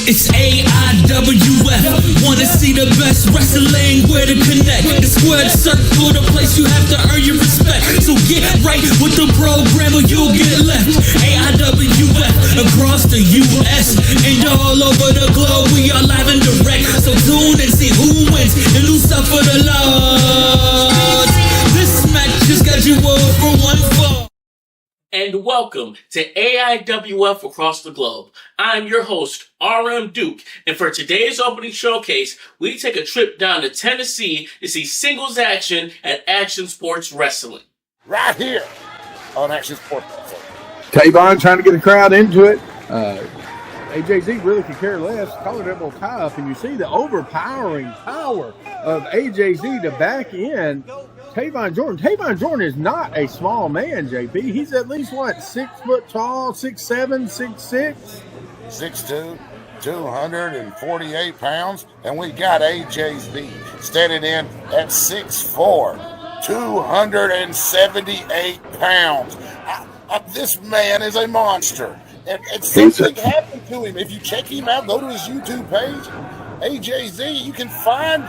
It's AIWF. Wanna see the best wrestling, where to connect. The squared circle, the place you have to earn your respect. So get right with the program or you'll get left. AIWF across the US and all over the globe. We are live and direct. So tune and see who wins and who's up for the Lord. This match just got you over for one fall. And welcome to AIWF Across the Globe. I'm your host, RM Duke, and for today's opening showcase, we take a trip down to Tennessee to see singles action at Action Sports Wrestling. Right here on Action Sports Wrestling. Tavon trying to get the crowd into it. AJZ really could care less. Collar double tie up, and you see the overpowering power of AJZ to back in Tavon Jordan. Tavon Jordan is not a small man, JP. He's at least, 6 foot tall, 6'7", 6'6"? 6'2", 248 pounds. And we got AJZ standing in at 6'4", 278 pounds. This man is a monster. And something happened to him. If you check him out, go to his YouTube page, AJZ, you can find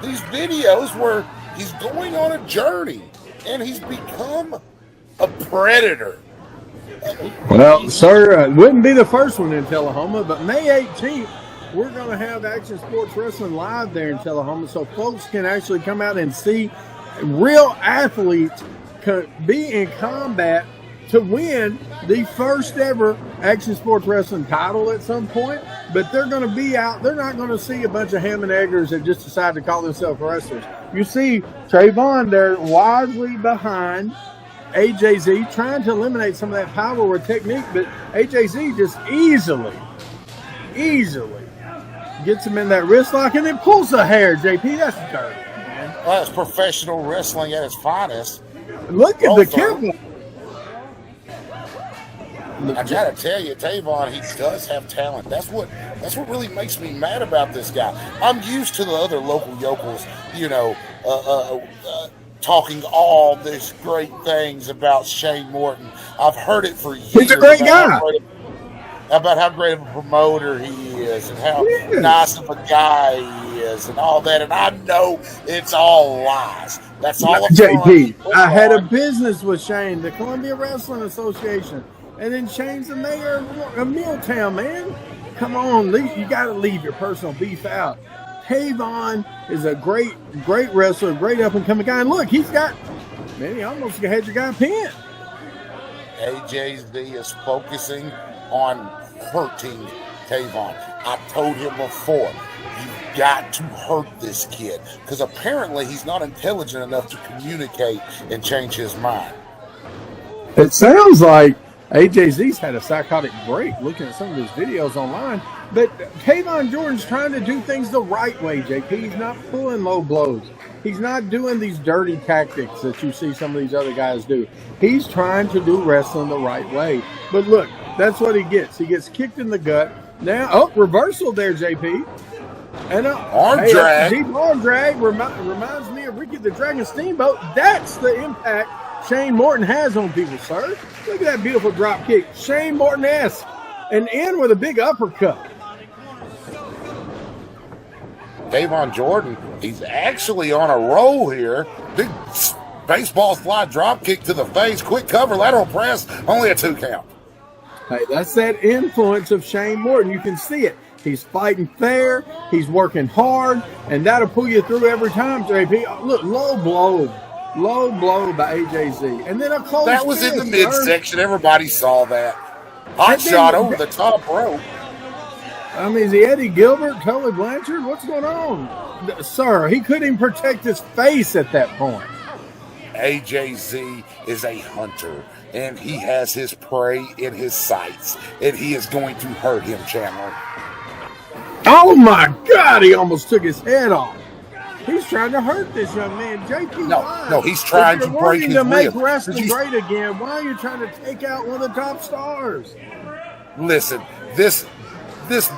these videos where he's going on a journey, and he's become a predator. Well, sir, it wouldn't be the first one in Tullahoma, but May 18th, we're going to have Action Sports Wrestling live there in Tullahoma, so folks can actually come out and see real athletes be in combat to win the first ever Action Sports Wrestling title at some point. But they're going to be out. They're not going to see a bunch of ham and eggers that just decide to call themselves wrestlers. You see Trayvon there wisely behind AJZ, trying to eliminate some of that power with technique, but AJZ just easily gets him in that wrist lock and then pulls the hair, JP. That's dirty, man. Well, that's professional wrestling at its finest. Look at the camera. I gotta tell you, Tavon, he does have talent. That's what really makes me mad about this guy. I'm used to the other local yokels, talking all these great things about Shane Morton. I've heard it for years. He's a great guy. About how great of a promoter he is and how nice of a guy he is and all that. And I know it's all lies. That's all. JP, I had a business with Shane, the Columbia Wrestling Association. And then Shane's the mayor of Milltown, man. Come on, you got to leave your personal beef out. Tavon is a great wrestler, great up-and-coming guy. And look, he almost had your guy pinned. AJZ is focusing on hurting Tavon. I told him before, you've got to hurt this kid because apparently he's not intelligent enough to communicate and change his mind. It sounds like AJZ's had a psychotic break looking at some of his videos online, but Tavon Jordan's trying to do things the right way, JP. He's not pulling low blows. He's not doing these dirty tactics that you see some of these other guys do. He's trying to do wrestling the right way. But look, that's what he gets. He gets kicked in the gut. Now, reversal there, JP. And arm drag. Deep arm drag reminds me of Ricky the Dragon Steamboat. That's the impact Shane Morton has on people, sir. Look at that beautiful drop kick. Shane Morton-esque. And in with a big uppercut. Tavon Jordan, he's actually on a roll here. Big baseball slide drop kick to the face. Quick cover, lateral press. Only a 2 count. Hey, that's that influence of Shane Morton. You can see it. He's fighting fair. He's working hard. And that'll pull you through every time, JP. Look, low blow by AJZ. And then a close that was in the midsection. Everybody saw that. Hot shot over the top rope. I mean, is he Eddie Gilbert, Tully Blanchard? What's going on? Sir, he couldn't even protect his face at that point. AJZ is a hunter, and he has his prey in his sights, and he is going to hurt him, Chandler. Oh, my God, he almost took his head off. He's trying to hurt this young man. JP, no, he's trying to break his rib. To make wrestling great again, why are you trying to take out one of the top stars? Listen, this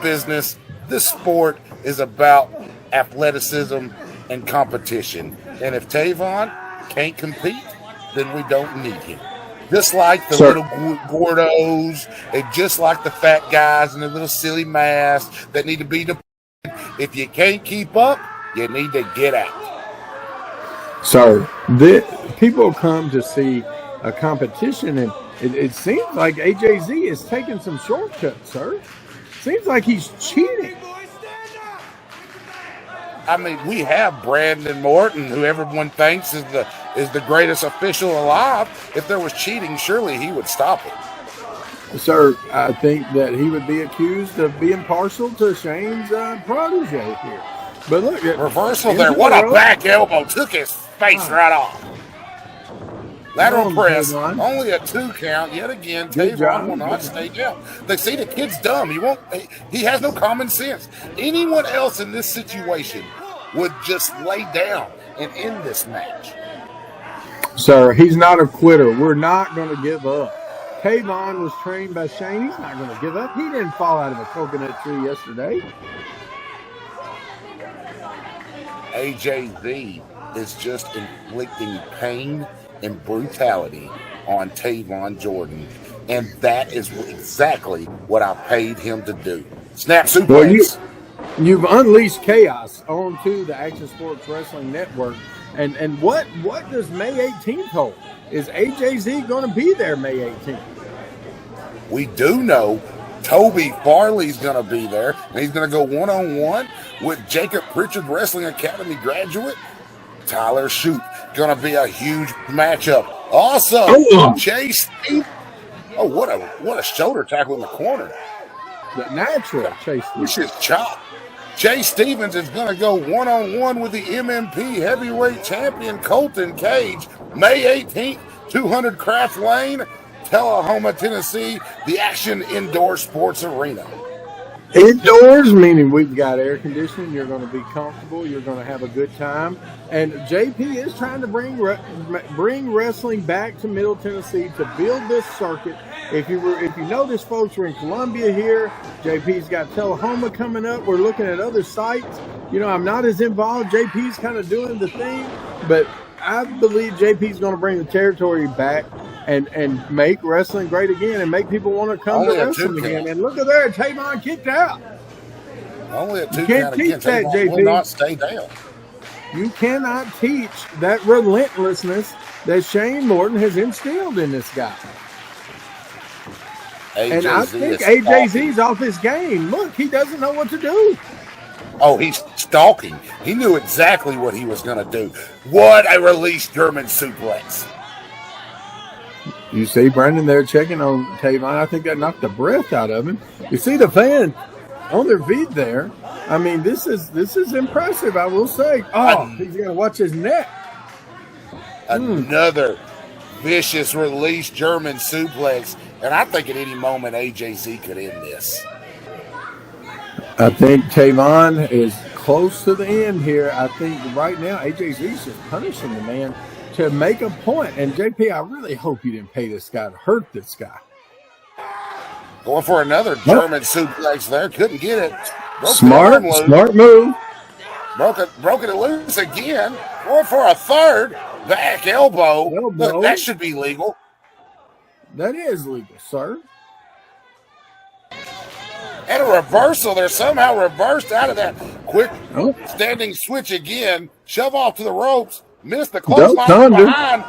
business, this sport is about athleticism and competition. And if Tavon can't compete, then we don't need him. Just like the little gordos, and just like the fat guys in the little silly masks that need to be deployed. If you can't keep up, you need to get out. Sir, people come to see a competition, and it seems like AJZ is taking some shortcuts, sir. Seems like he's cheating. I mean, we have Brandon Morton, who everyone thinks is the greatest official alive. If there was cheating, surely he would stop it. Sir, I think that he would be accused of being partial to Shane's protege here. But look, reversal there. What a back elbow. Took his face right off. Lateral press. Only a 2 count. Yet again, Tavon will not stay down. They say the kid's dumb. He has no common sense. Anyone else in this situation would just lay down and end this match. Sir, he's not a quitter. We're not going to give up. Tavon was trained by Shane. He's not going to give up. He didn't fall out of a coconut tree yesterday. AJZ is just inflicting pain and brutality on Tavon Jordan, and that is exactly what I paid him to do. Snap suplex. Well, you've unleashed chaos onto the Action Sports Wrestling Network, and what does May 18th hold? Is AJZ going to be there May 18th? We do know Toby Farley's going to be there, and he's going to go one-on-one with Jacob Pritchard Wrestling Academy graduate Tyler Shute. Going to be a huge matchup. Also, Chase Stevens. Oh, what a shoulder tackle in the corner. The natural Chase Stevens. This is chop. Chase Stevens is going to go one-on-one with the MMP heavyweight champion Colton Cage. May 18th, 200 Craft Lane, Tullahoma, Tennessee, the Action Indoor Sports Arena. Indoors, meaning we've got air conditioning. You're going to be comfortable. You're going to have a good time. And JP is trying to bring wrestling back to Middle Tennessee to build this circuit. If you notice, folks, we're in Columbia here. JP's got Tullahoma coming up. We're looking at other sites. I'm not as involved. JP's kind of doing the thing, but I believe JP's going to bring the territory back and make wrestling great again and make people want to come to wrestling again. And look at there, Tavon kicked out. Only a 2 you can't teach that, JP. Will not stay down. You cannot teach that relentlessness that Shane Morton has instilled in this guy. And I think AJZ's off his game. Look, he doesn't know what to do. Oh, he's stalking. He knew exactly what he was going to do. What a release German suplex. You see Brandon there checking on Tavon. I think that knocked the breath out of him. You see the fan on their feet there. I mean, this is impressive, I will say. Oh, he's going to watch his neck. Another vicious release German suplex. And I think at any moment AJZ could end this. I think Tavon is close to the end here. I think right now AJZ is just punishing the man to make a point. And JP, I really hope you didn't pay this guy to hurt this guy. Going for another German suplex there. Couldn't get it. Smart move. Broke it loose again. Going for a third back elbow. Look, that should be legal. That is legal, sir. And a reversal. They're somehow reversed out of that quick standing switch again. Shove off to the ropes. Missed the clothesline behind.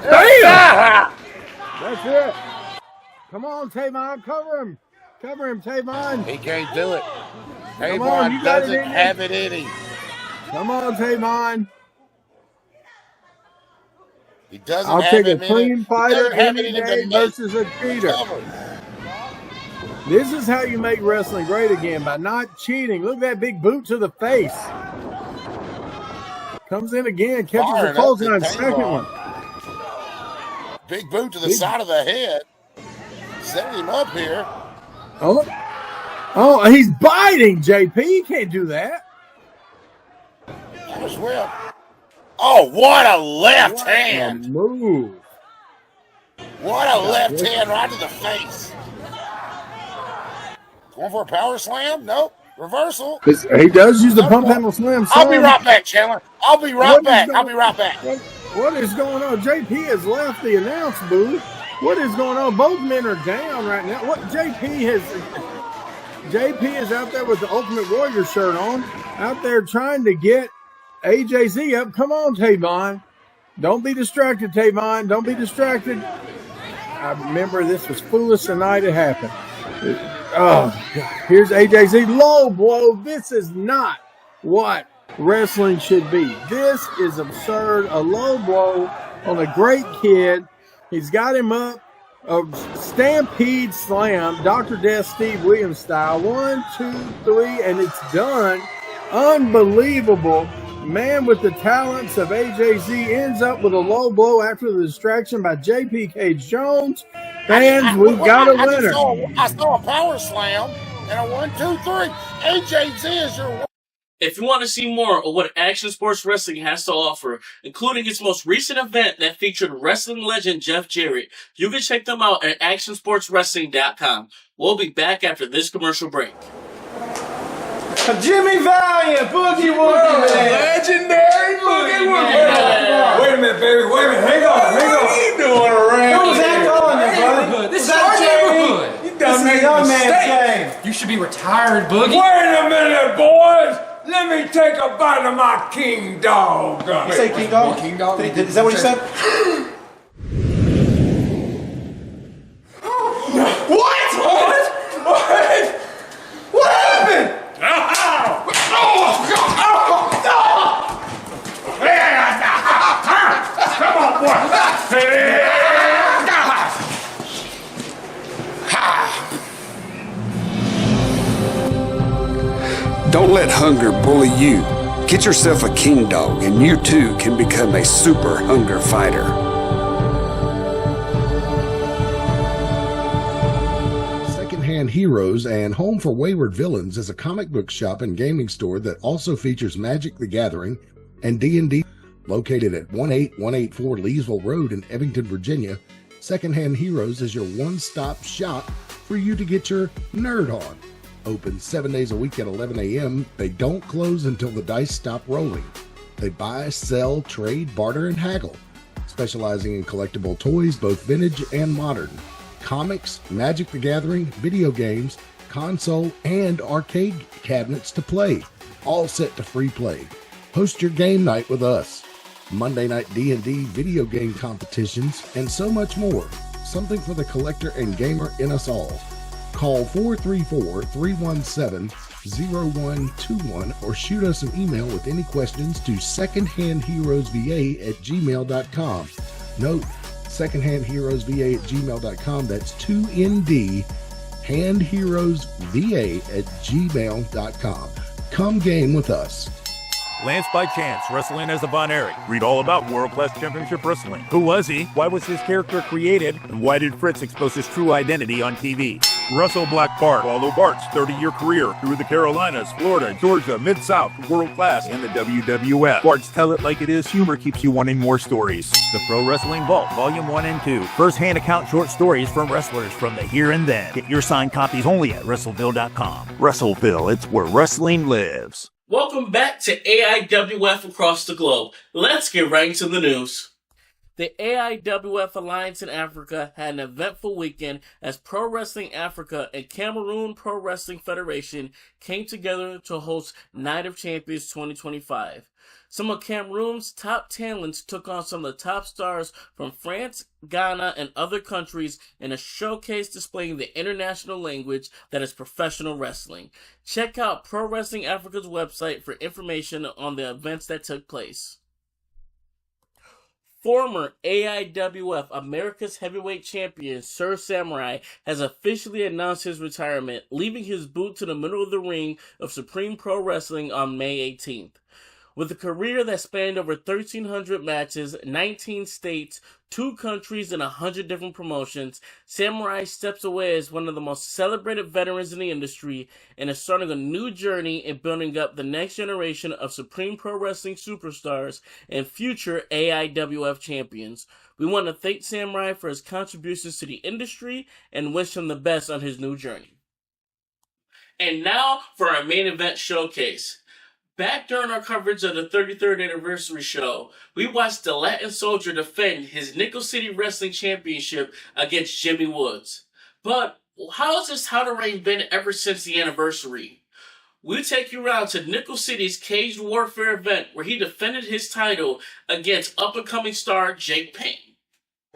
Damn! That's it. Come on, Tavon. Cover him. Cover him, Tavon. He can't do it. Tavon doesn't have it in him. Come on, Tavon. He doesn't I'll have take it a clean fighter any in day versus a cheater. This is how you make wrestling great again, by not cheating. Look at that big boot to the face. Comes in again, catches the clothesline, second one. Big boot to the side of the head. Set him up here. Oh, he's biting, JP. He can't do that. As well. Oh, what a left hand. Move. What a left hand right to the face. Going for a power slam? Nope. Reversal. He does use the pump handle slam. I'll be right back, Chandler. I'll be right back. What is going on? JP has left the announce booth. What is going on? Both men are down right now. What JP is out there with the Ultimate Warrior shirt on, out there trying to get AJZ up. Come on, Tavon. Don't be distracted, Tavon. Don't be distracted. I remember this was foolish the night it happened. Oh, God. Here's AJZ. Low blow. This is not what wrestling should be. This is absurd. A low blow on a great kid. He's got him up. A stampede slam. Dr. Death Steve Williams style. 1, 2, 3, and it's done. Unbelievable. Man with the talents of AJZ ends up with a low blow after the distraction by JP Cage Jones. Fans, we've got a winner. I saw a power slam and a 1, 2, 3. AJZ is your winner. If you want to see more of what Action Sports Wrestling has to offer, including its most recent event that featured wrestling legend Jeff Jarrett, you can check them out at actionsportswrestling.com. We'll be back after this commercial break. Jimmy Valiant, Boogie Woogie, man. Legendary Boogie Woogie. Wait a minute, baby. Wait a minute. Hang on. What are you doing around What was that here? calling you, buddy? This is that our Jamie? neighborhood. You done made young man's game. You should be retired, Boogie. Wait a minute, boys! Let me take a bite of my king dog. You say King Dog? King Dog? Is that what he said? What? What happened? Come on, boy! Don't let hunger bully you. Get yourself a king dog and you too can become a super hunger fighter. Secondhand Heroes and Home for Wayward Villains is a comic book shop and gaming store that also features Magic the Gathering and D&D. Located at 18184 Leesville Road in Ebbington, Virginia, Secondhand Heroes is your one-stop shop for you to get your nerd on. Open 7 days a week at 11 a.m. They don't close until the dice stop rolling. They buy, sell, trade, barter, and haggle, specializing in collectible toys, both vintage and modern, comics, Magic the Gathering, video games, console, and arcade cabinets to play, all set to free play. Host your game night with us. Monday night D&D video game competitions, and so much more. Something for the collector and gamer in us all. Call 434-317-0121 or shoot us an email with any questions to secondhandheroesva@gmail.com. Note, secondhandheroesva@gmail.com. That's 2ND, handheroesva@gmail.com. Come game with us. Lance by Chance, wrestling as a Von Erich. Read all about World Class Championship Wrestling. Who was he? Why was his character created? And why did Fritz expose his true identity on TV? Russell Black Bart. Follow Bart's 30-year career through the Carolinas, Florida, Georgia, Mid-South, World Class, and the WWF. Bart's Tell It Like It Is humor keeps you wanting more stories. The Pro Wrestling Vault, Volume 1 and 2. First-hand account short stories from wrestlers from the here and then. Get your signed copies only at WrestleVille.com. WrestleVille, it's where wrestling lives. Welcome back to AIWF across the globe. Let's get right into the news. The AIWF Alliance in Africa had an eventful weekend as Pro Wrestling Africa and Cameroon Pro Wrestling Federation came together to host Night of Champions 2025. Some of Cameroon's top talents took on some of the top stars from France, Ghana, and other countries in a showcase displaying the international language that is professional wrestling. Check out Pro Wrestling Africa's website for information on the events that took place. Former AIWF America's Heavyweight Champion Sir Samurai has officially announced his retirement, leaving his boot to the middle of the ring of Supreme Pro Wrestling on May 18th. With a career that spanned over 1,300 matches, 19 states, 2 countries, and 100 different promotions, Samurai steps away as one of the most celebrated veterans in the industry and is starting a new journey in building up the next generation of Supreme Pro Wrestling superstars and future AIWF champions. We want to thank Samurai for his contributions to the industry and wish him the best on his new journey. And now for our main event showcase. Back during our coverage of the 33rd anniversary show, we watched the Latin Soldier defend his Nickel City Wrestling Championship against Jimmy Woods. But how has this How to Reign been ever since the anniversary? We'll take you around to Nickel City's Cage Warfare event where he defended his title against up-and-coming star Jake Payne.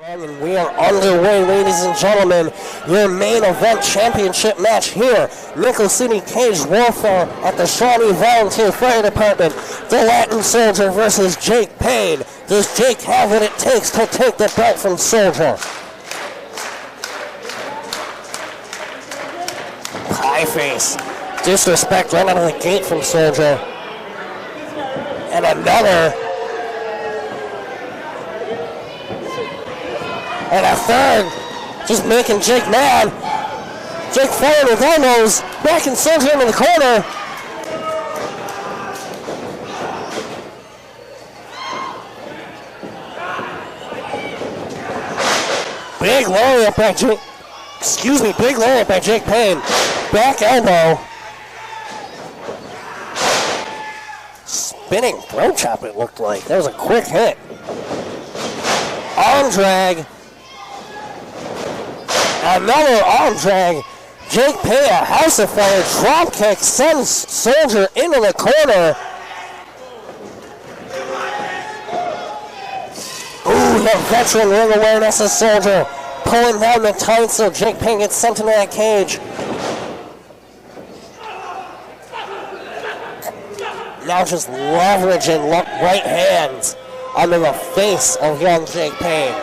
And we are underway, ladies and gentlemen. Your main event championship match here. Nickel City Cage Warfare at the Shawnee Volunteer Fire Department. The Latin Soldier versus Jake Payne. Does Jake have what it takes to take the belt from Soldier? Pie face. Disrespect right out of the gate from Soldier. And another. And a third, just making Jake mad. Jake firing with elbows, backing Soldier into the corner. Big lariat by Jake, big lariat by Jake Payne. Back elbow. Spinning throat chop it looked like. That was a quick hit. Arm drag. Another arm drag. Jake Payne, a house of fire drop kick, sends Soldier into the corner. Ooh, the veteran ring awareness of Soldier. Pulling down the tights so Jake Payne gets sent into that cage. Now just leveraging right hands under the face of young Jake Payne.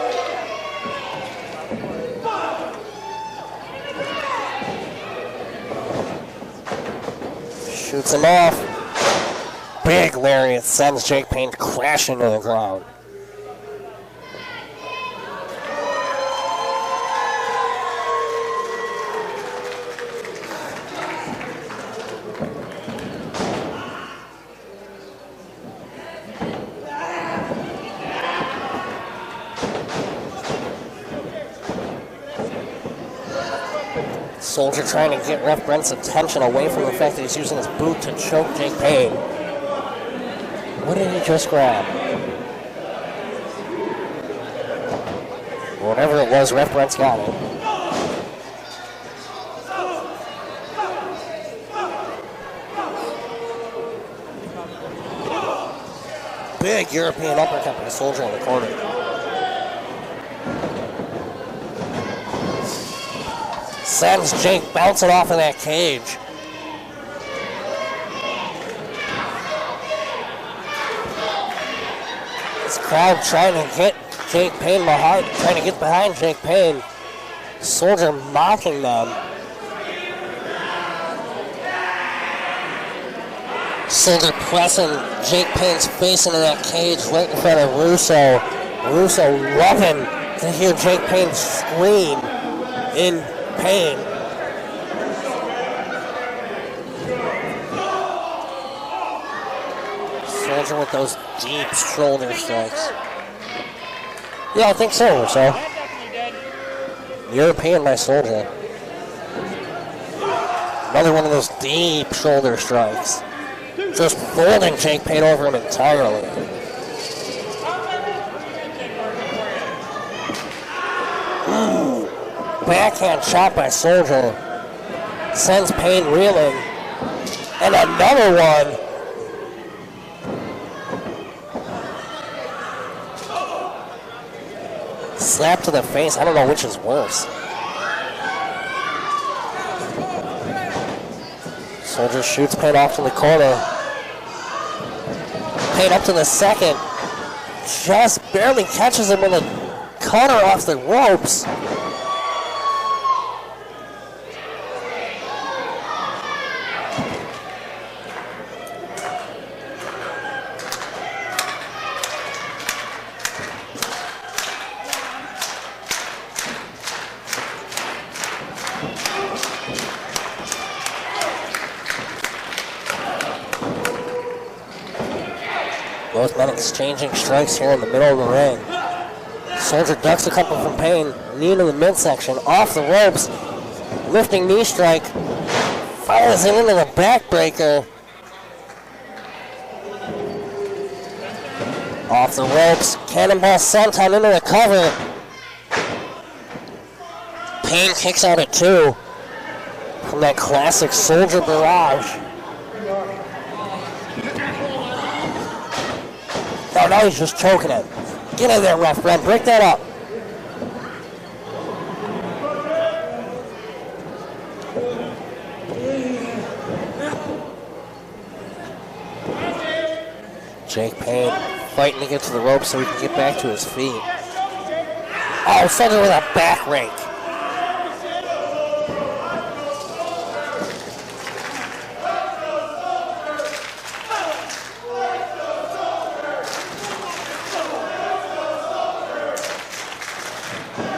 Shoots him off. Big lariat sends Jake Payne crashing to the ground. Soldier trying to get Ref Brent's attention away from the fact that he's using his boot to choke Jake Payne. What did he just grab? Whatever it was, Ref Brent's got it. Big European uppercut by Soldier in the corner. Sends Jake bouncing off of that cage. This crowd trying to get Jake Payne behind, trying to get behind Jake Payne. Soldier mocking them. Soldier pressing Jake Payne's face into that cage right in front of Russo. Russo loving to hear Jake Payne scream in pain. Soldier with those deep shoulder strikes. Yeah, I think so, Russo. European by Soldier. Another one of those deep shoulder strikes. Just folding Jake Payne over him entirely. Backhand shot by Soldier. Sends Payne reeling. And another one. Slap to the face. I don't know which is worse. Soldier shoots Payne off to the corner. Payne up to the second. Just barely catches him with a cutter off the ropes. Both men exchanging strikes here in the middle of the ring. Soldier ducks a couple from Payne. Knee to the midsection. Off the ropes. Lifting knee strike. Fires it into the backbreaker. Off the ropes, cannonball senton into the cover. Payne kicks out at 2 from that classic Soldier Barrage. Oh, now he's just choking him. Get in there, ref, Brent. Break that up. Jake Payne fighting to get to the rope so he can get back to his feet. Oh, Soldier with a back rake.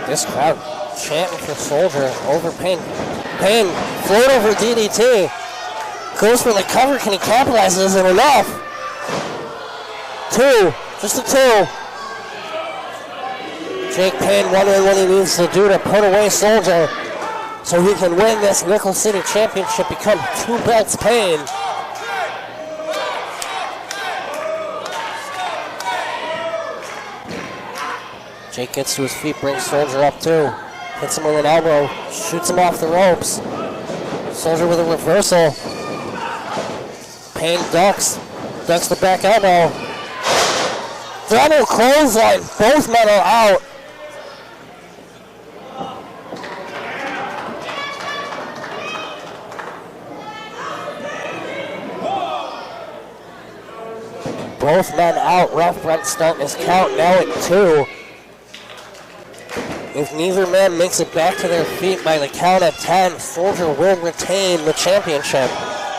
This crowd chanting for Soldier over Payne. Payne, float over DDT. Goes for the cover. Can he capitalize? Isn't enough. 2. Just a 2. Jake Payne wondering what he needs to do to put away Soldier so he can win this Nickel City Championship, become 2 belts Payne. Jake gets to his feet, brings Soldier up too. Hits him with an elbow, shoots him off the ropes. Soldier with a reversal. Payne ducks the back elbow. Double clothesline, both men are out. Both men out, ref Brent starting his count now at 2. If neither man makes it back to their feet by the count at 10, Soldier will retain the championship.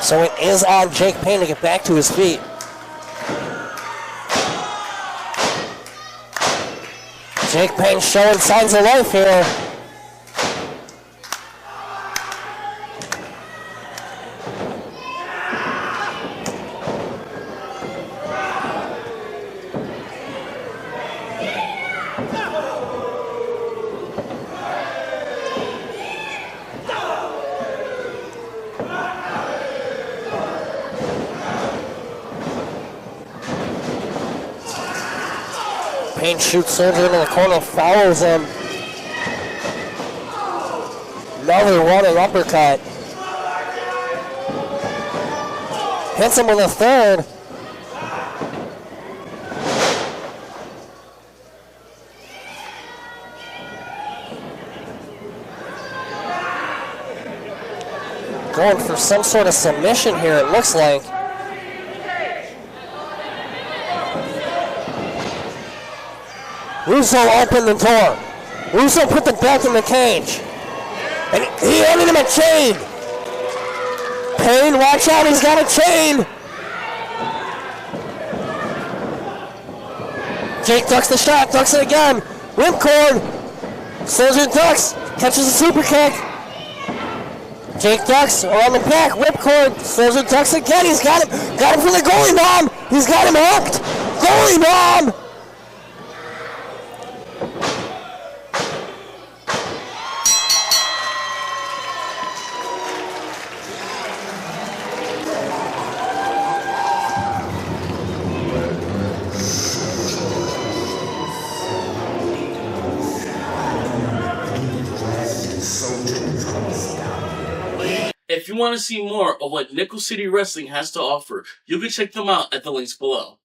So it is on Jake Payne to get back to his feet. Jake Payne showing signs of life here. Payne shoots Soldier into the corner, fouls him. Another running uppercut. Hits him with a 3rd. Going for some sort of submission here, it looks like. Russo opened the door. Russo put the belt in the cage. And he handed him a chain. Payne, watch out, he's got a chain. Jake ducks the shot, ducks it again. Whipcord. Soldier ducks, catches a super kick. Jake ducks around the back, whipcord. Soldier ducks again, he's got him. Got him for the goalie bomb. He's got him hooked. Goalie bomb. If you want to see more of what Nickel City Wrestling has to offer, you can check them out at the links below.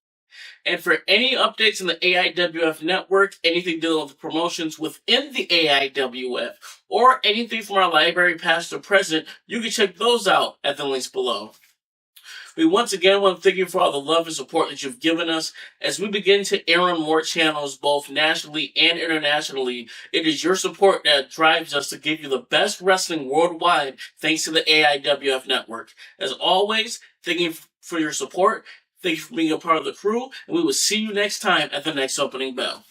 And for any updates in the AIWF network, anything dealing with promotions within the AIWF, or anything from our library past or present, you can check those out at the links below. We once again want to thank you for all the love and support that you've given us. As we begin to air on more channels, both nationally and internationally, it is your support that drives us to give you the best wrestling worldwide, thanks to the AIWF network. As always, thank you for your support. Thank you for being a part of the crew, and we will see you next time at the next opening bell.